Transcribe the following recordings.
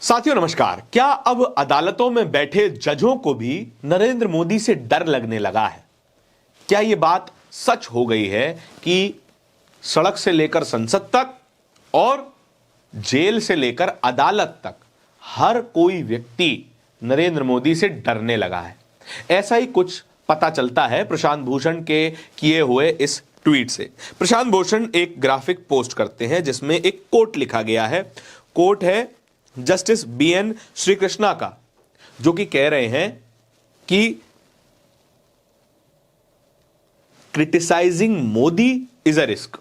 साथियों नमस्कार। क्या अब अदालतों में बैठे जजों को भी नरेंद्र मोदी से डर लगने लगा है? क्या यह बात सच हो गई है कि सड़क से लेकर संसद तक और जेल से लेकर अदालत तक हर कोई व्यक्ति नरेंद्र मोदी से डरने लगा है? ऐसा ही कुछ पता चलता है प्रशांत भूषण के किए हुए इस ट्वीट से। प्रशांत भूषण एक ग्राफिक पोस्ट करते हैं जिसमें एक कोट लिखा गया है। कोट है जस्टिस बीएन श्री कृष्णा का, जो कि कह रहे हैं कि criticising Modi is a risk.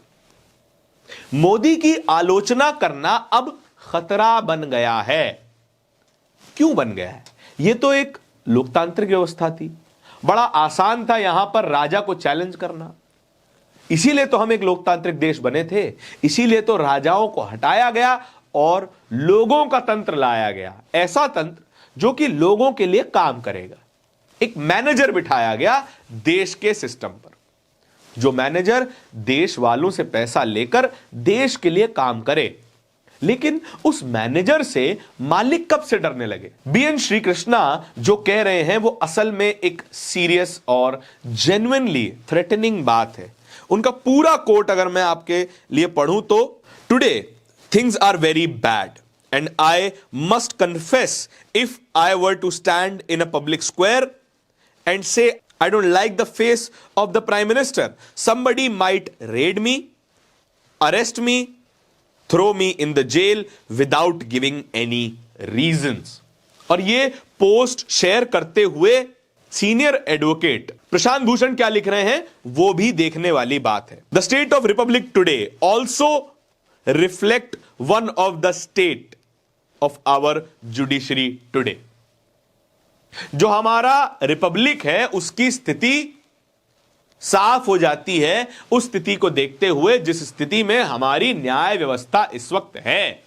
Modi की आलोचना करना अब खतरा बन गया है। क्यों बन गया है? यह तो एक लोकतांत्रिक व्यवस्था थी, बड़ा आसान था यहां पर राजा को चैलेंज करना। इसीलिए तो हम एक लोकतांत्रिक देश बने थे, इसीलिए तो राजाओं को हटाया गया और लोगों का तंत्र लाया गया, ऐसा तंत्र जो कि लोगों के लिए काम करेगा। एक मैनेजर बिठाया गया देश के सिस्टम पर, जो मैनेजर देश वालों से पैसा लेकर देश के लिए काम करे। लेकिन उस मैनेजर से मालिक कब से डरने लगे? बीएन श्री कृष्णा जो कह रहे हैं वो असल में एक सीरियस और जेन्युइनली थ्रेटनिंग बात है। उनका पूरा कोट अगर मैं आपके लिए पढ़ूं तो, today things are very bad and I must confess, if I were to stand in a public square and say I don't like the face of the prime minister, somebody might raid me, arrest me, throw me in the jail without giving any reasons। और ये post share करते हुए senior advocate Prashant Bhushan क्या लिख रहे हैं वो भी देखने वाली बात है। The state of Republic today also reflect one of the state of our judiciary today। जो हमारा रिपब्लिक है उसकी स्थिति साफ हो जाती है उस स्थिति को देखते हुए जिस स्थिति में हमारी न्याय व्यवस्था इस वक्त है।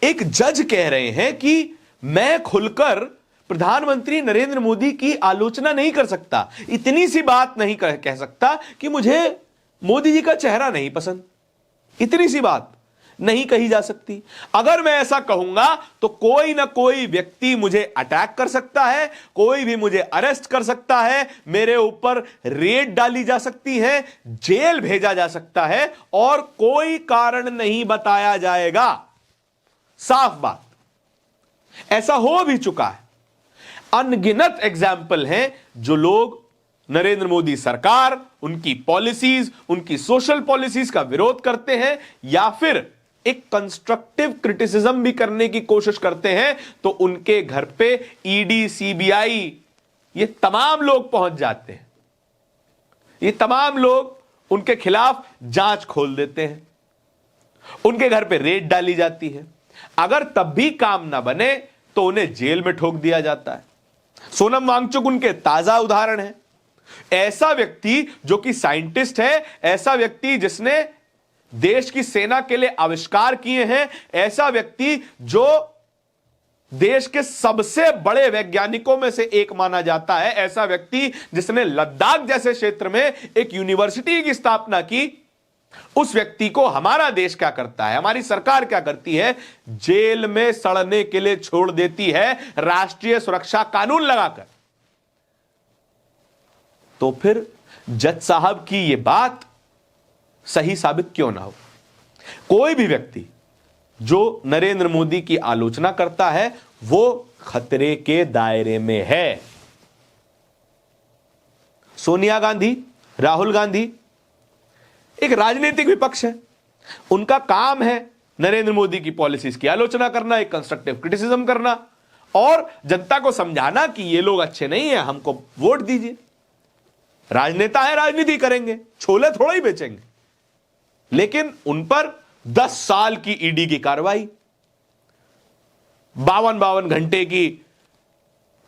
एक जज कह रहे हैं कि मैं खुलकर प्रधानमंत्री नरेंद्र मोदी की आलोचना नहीं कर सकता, इतनी सी बात नहीं कह सकता कि मुझे मोदी जी का चेहरा नहीं पसंद, इतनी सी बात नहीं कही जा सकती। अगर मैं ऐसा कहूंगा तो कोई ना कोई व्यक्ति मुझे अटैक कर सकता है, कोई भी मुझे अरेस्ट कर सकता है, मेरे ऊपर रेड डाली जा सकती है, जेल भेजा जा सकता है और कोई कारण नहीं बताया जाएगा। साफ बात, ऐसा हो भी चुका है। अनगिनत एग्जाम्पल हैं जो लोग नरेंद्र मोदी सरकार, उनकी पॉलिसीज, उनकी सोशल पॉलिसीज का विरोध करते हैं या फिर एक कंस्ट्रक्टिव क्रिटिसिज्म भी करने की कोशिश करते हैं तो उनके घर पे ईडी, सीबीआई, ये तमाम लोग पहुंच जाते हैं। ये तमाम लोग उनके खिलाफ जांच खोल देते हैं, उनके घर पे रेड डाली जाती है। अगर तब भी काम ना बने तो उन्हें जेल में ठोक दिया जाता है। सोनम वांगचुक उनके ताजा उदाहरण है। ऐसा व्यक्ति जो कि साइंटिस्ट है, ऐसा व्यक्ति जिसने देश की सेना के लिए आविष्कार किए हैं, ऐसा व्यक्ति जो देश के सबसे बड़े वैज्ञानिकों में से एक माना जाता है, ऐसा व्यक्ति जिसने लद्दाख जैसे क्षेत्र में एक यूनिवर्सिटी की स्थापना की, उस व्यक्ति को हमारा देश क्या करता है, हमारी सरकार क्या करती है? जेल में सड़ने के लिए छोड़ देती है राष्ट्रीय सुरक्षा कानून लगाकर। तो फिर जज साहब की यह बात सही साबित क्यों ना हो? कोई भी व्यक्ति जो नरेंद्र मोदी की आलोचना करता है वो खतरे के दायरे में है। सोनिया गांधी, राहुल गांधी एक राजनीतिक विपक्ष है, उनका काम है नरेंद्र मोदी की पॉलिसीज की आलोचना करना, एक कंस्ट्रक्टिव क्रिटिसिज्म करना और जनता को समझाना कि ये लोग अच्छे नहीं है, हमको वोट दीजिए। राजनेता है, राजनीति करेंगे, छोले थोड़ा ही बेचेंगे। लेकिन उन पर 10 साल की ईडी की कार्रवाई, 52 घंटे की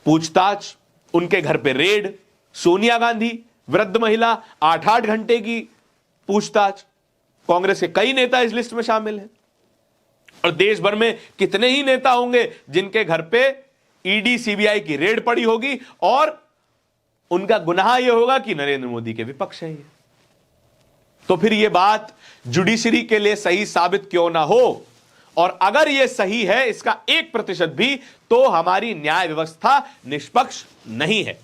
पूछताछ, उनके घर पे रेड, सोनिया गांधी वृद्ध महिला 8-8 घंटे की पूछताछ। कांग्रेस के कई नेता इस लिस्ट में शामिल हैं और देश भर में कितने ही नेता होंगे जिनके घर पे ईडी, सीबीआई की रेड पड़ी होगी और उनका गुनाह यह होगा कि नरेंद्र मोदी के विपक्ष है ये। तो फिर यह बात जुडिशरी के लिए सही साबित क्यों ना हो और अगर यह सही है इसका 1% भी, तो हमारी न्याय व्यवस्था निष्पक्ष नहीं है।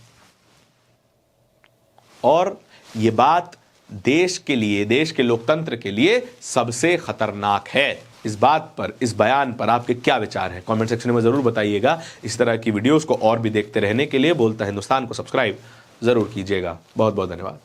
और यह बात देश के लिए, देश के लोकतंत्र के लिए सबसे खतरनाक है। इस बात पर, इस बयान पर आपके क्या विचार हैं? कमेंट सेक्शन में जरूर बताइएगा। इस तरह की वीडियोस को और भी देखते रहने के लिए बोलता हिंदुस्तान को सब्सक्राइब जरूर कीजिएगा। बहुत बहुत धन्यवाद।